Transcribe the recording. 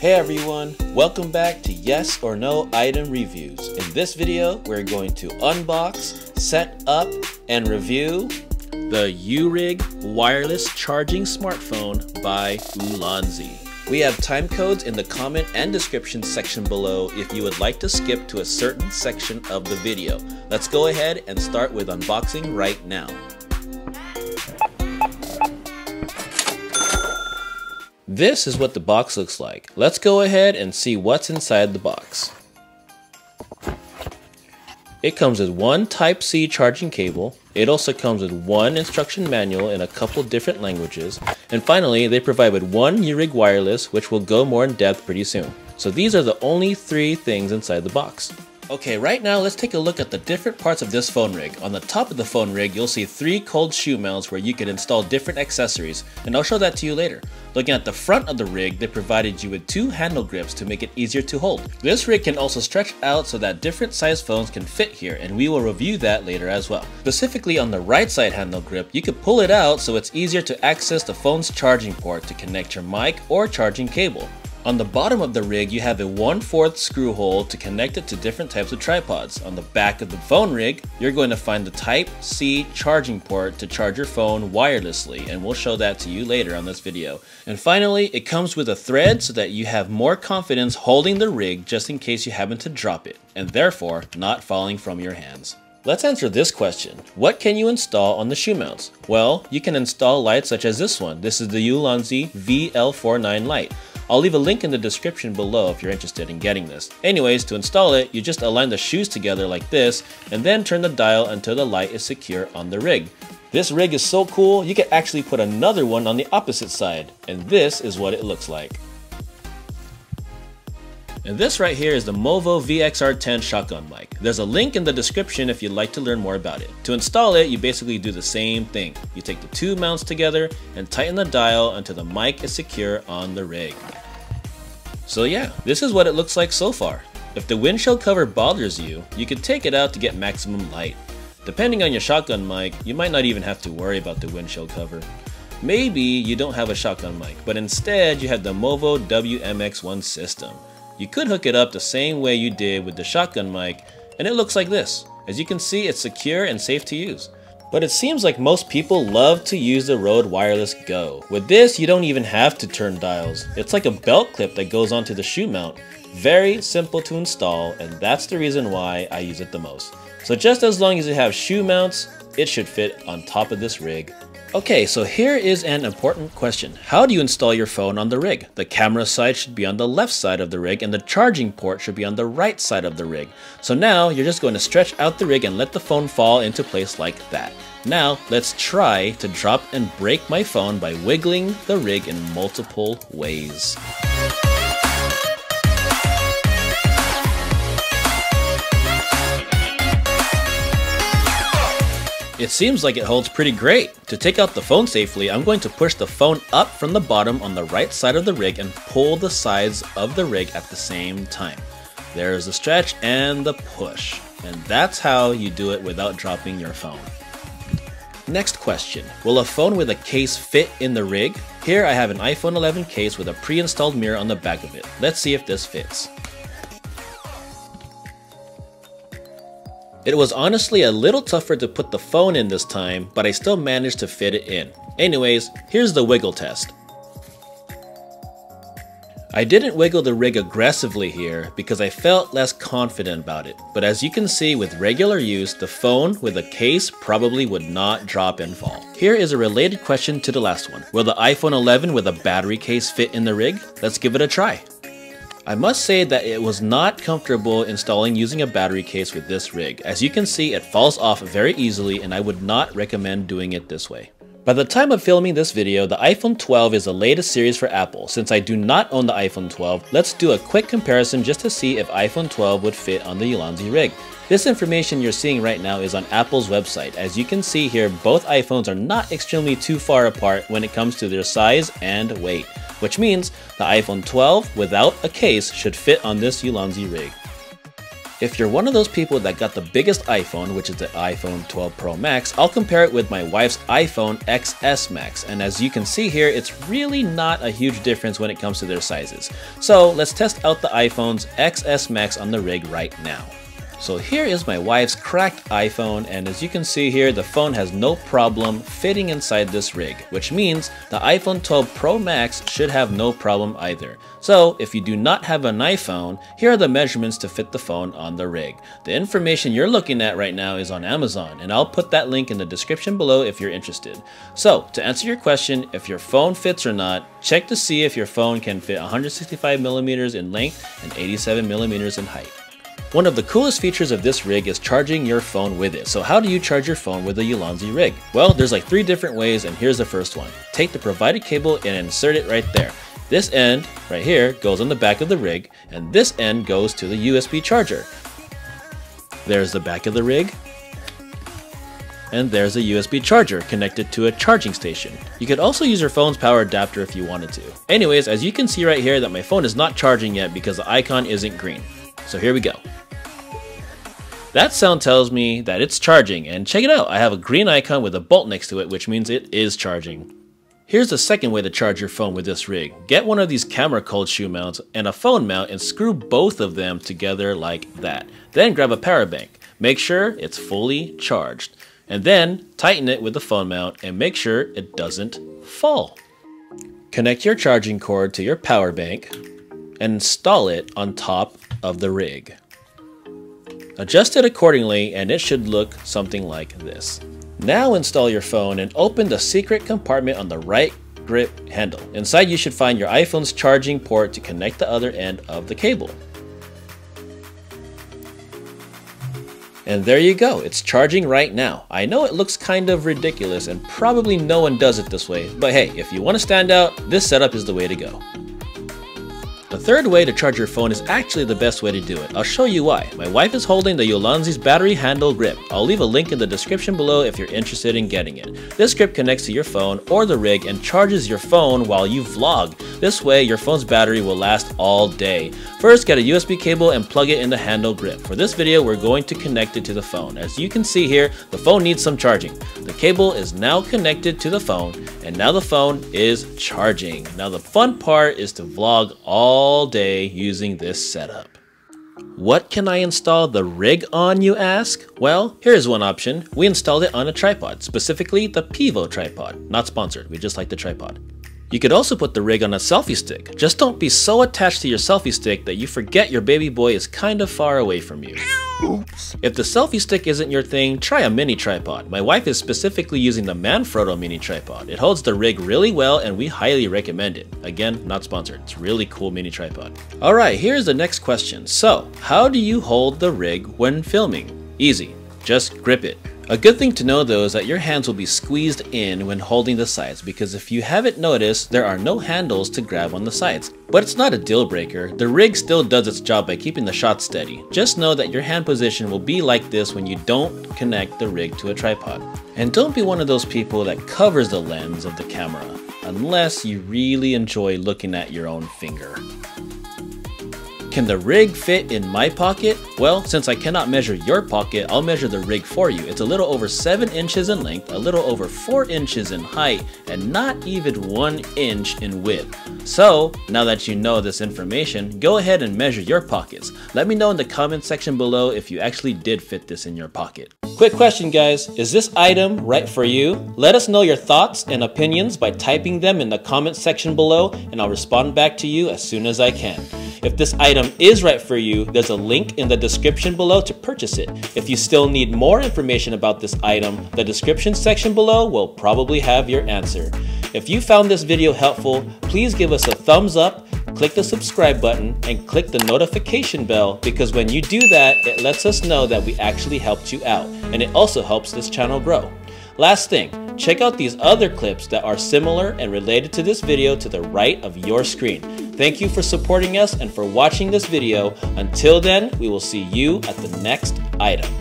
Hey everyone, welcome back to Yes or No Item Reviews. In this video, we're going to unbox, set up, and review the U-Rig wireless charging smartphone by Ulanzi. We have time codes in the comment and description section below if you would like to skip to a certain section of the video. Let's go ahead and start with unboxing right now. This is what the box looks like. Let's go ahead and see what's inside the box. It comes with one Type-C charging cable. It also comes with one instruction manual in a couple different languages. And finally, they provide with one U-Rig wireless, which will go more in depth pretty soon. So these are the only three things inside the box. Okay, right now let's take a look at the different parts of this phone rig. On the top of the phone rig, you'll see three cold shoe mounts where you can install different accessories, and I'll show that to you later. Looking at the front of the rig, they provided you with two handle grips to make it easier to hold. This rig can also stretch out so that different size phones can fit here, and we will review that later as well. Specifically on the right side handle grip, you could pull it out so it's easier to access the phone's charging port to connect your mic or charging cable. On the bottom of the rig, you have a 1/4 screw hole to connect it to different types of tripods. On the back of the phone rig, you're going to find the Type-C charging port to charge your phone wirelessly, and we'll show that to you later on this video. And finally, it comes with a thread so that you have more confidence holding the rig just in case you happen to drop it, and therefore not falling from your hands. Let's answer this question. What can you install on the shoe mounts? Well, you can install lights such as this one. This is the ULANZI VL49 light. I'll leave a link in the description below if you're interested in getting this. Anyways, to install it, you just align the shoes together like this and then turn the dial until the light is secure on the rig. This rig is so cool, you can actually put another one on the opposite side, and this is what it looks like. And this right here is the Movo VXR10 shotgun mic. There's a link in the description if you'd like to learn more about it. To install it, you basically do the same thing. You take the two mounts together and tighten the dial until the mic is secure on the rig. So yeah, this is what it looks like so far. If the windshield cover bothers you, you can take it out to get maximum light. Depending on your shotgun mic, you might not even have to worry about the windshield cover. Maybe you don't have a shotgun mic, but instead you have the Movo WMX1 system. You could hook it up the same way you did with the shotgun mic, and it looks like this. As you can see, it's secure and safe to use. But it seems like most people love to use the Rode Wireless Go. With this, you don't even have to turn dials. It's like a belt clip that goes onto the shoe mount. Very simple to install, and that's the reason why I use it the most. So just as long as you have shoe mounts, it should fit on top of this rig. Okay, so here is an important question. How do you install your phone on the rig? The camera side should be on the left side of the rig and the charging port should be on the right side of the rig. So now you're just going to stretch out the rig and let the phone fall into place like that. Now let's try to drop and break my phone by wiggling the rig in multiple ways. It seems like it holds pretty great. To take out the phone safely, I'm going to push the phone up from the bottom on the right side of the rig and pull the sides of the rig at the same time. There's the stretch and the push. And that's how you do it without dropping your phone. Next question, will a phone with a case fit in the rig? Here I have an iPhone 11 case with a pre-installed mirror on the back of it. Let's see if this fits. It was honestly a little tougher to put the phone in this time, but I still managed to fit it in. Anyways, here's the wiggle test. I didn't wiggle the rig aggressively here because I felt less confident about it, but as you can see with regular use, the phone with a case probably would not drop and fall. Here is a related question to the last one. Will the iPhone 11 with a battery case fit in the rig? Let's give it a try. I must say that it was not comfortable installing using a battery case with this rig. As you can see, it falls off very easily and I would not recommend doing it this way. By the time of filming this video, the iPhone 12 is the latest series for Apple. Since I do not own the iPhone 12, let's do a quick comparison just to see if iPhone 12 would fit on the Ulanzi rig. This information you're seeing right now is on Apple's website. As you can see here, both iPhones are not extremely too far apart when it comes to their size and weight, which means the iPhone 12 without a case should fit on this Ulanzi rig. If you're one of those people that got the biggest iPhone, which is the iPhone 12 Pro Max, I'll compare it with my wife's iPhone XS Max, and as you can see here, it's really not a huge difference when it comes to their sizes. So let's test out the iPhone's XS Max on the rig right now. So here is my wife's cracked iPhone, and as you can see here, the phone has no problem fitting inside this rig, which means the iPhone 12 Pro Max should have no problem either. So if you do not have an iPhone, here are the measurements to fit the phone on the rig. The information you're looking at right now is on Amazon, and I'll put that link in the description below if you're interested. So to answer your question, if your phone fits or not, check to see if your phone can fit 165mm in length and 87mm in height. One of the coolest features of this rig is charging your phone with it. So how do you charge your phone with a ULANZI rig? Well, there's like 3 different ways, and here's the first one. Take the provided cable and insert it right there. This end right here goes on the back of the rig, and this end goes to the USB charger. There's the back of the rig, and there's a USB charger connected to a charging station. You could also use your phone's power adapter if you wanted to. Anyways, as you can see right here that my phone is not charging yet because the icon isn't green. So here we go. That sound tells me that it's charging, and check it out, I have a green icon with a bolt next to it, which means it is charging. Here's the second way to charge your phone with this rig. Get one of these camera cold shoe mounts and a phone mount and screw both of them together like that. Then grab a power bank. Make sure it's fully charged. And then tighten it with the phone mount and make sure it doesn't fall. Connect your charging cord to your power bank and install it on top of the rig. Adjust it accordingly and it should look something like this. Now install your phone and open the secret compartment on the right grip handle. Inside you should find your iPhone's charging port to connect the other end of the cable. And there you go, it's charging right now. I know it looks kind of ridiculous and probably no one does it this way, but hey, if you want to stand out, this setup is the way to go. The third way to charge your phone is actually the best way to do it. I'll show you why. My wife is holding the ULANZI's battery handle grip. I'll leave a link in the description below if you're interested in getting it. This grip connects to your phone or the rig and charges your phone while you vlog. This way, your phone's battery will last all day. First, get a USB cable and plug it in the handle grip. For this video, we're going to connect it to the phone. As you can see here, the phone needs some charging. The cable is now connected to the phone, and now the phone is charging. Now the fun part is to vlog all day using this setup. What can I install the rig on, you ask? Well, here's one option. We installed it on a tripod, specifically the Pivo tripod. Not sponsored, we just like the tripod. You could also put the rig on a selfie stick. Just don't be so attached to your selfie stick that you forget your baby boy is kind of far away from you. Oops. If the selfie stick isn't your thing, try a mini tripod. My wife is specifically using the Manfrotto mini tripod. It holds the rig really well and we highly recommend it. Again, not sponsored. It's a really cool mini tripod. Alright, here's the next question. So, how do you hold the rig when filming? Easy. Just grip it. A good thing to know though is that your hands will be squeezed in when holding the sides, because if you haven't noticed, there are no handles to grab on the sides. But it's not a deal breaker. The rig still does its job by keeping the shot steady. Just know that your hand position will be like this when you don't connect the rig to a tripod. And don't be one of those people that covers the lens of the camera, unless you really enjoy looking at your own finger. Can the rig fit in my pocket? Well, since I cannot measure your pocket, I'll measure the rig for you. It's a little over 7 inches in length, a little over 4 inches in height, and not even 1 inch in width. So, now that you know this information, go ahead and measure your pockets. Let me know in the comment section below if you actually did fit this in your pocket. Quick question guys, is this item right for you? Let us know your thoughts and opinions by typing them in the comment section below, and I'll respond back to you as soon as I can. If this item is right for you, there's a link in the description below to purchase it. If you still need more information about this item, the description section below will probably have your answer. If you found this video helpful, please give us a thumbs up, click the subscribe button, and click the notification bell, because when you do that, it lets us know that we actually helped you out, and it also helps this channel grow. Last thing, check out these other clips that are similar and related to this video to the right of your screen. Thank you for supporting us and for watching this video. Until then, we will see you at the next item.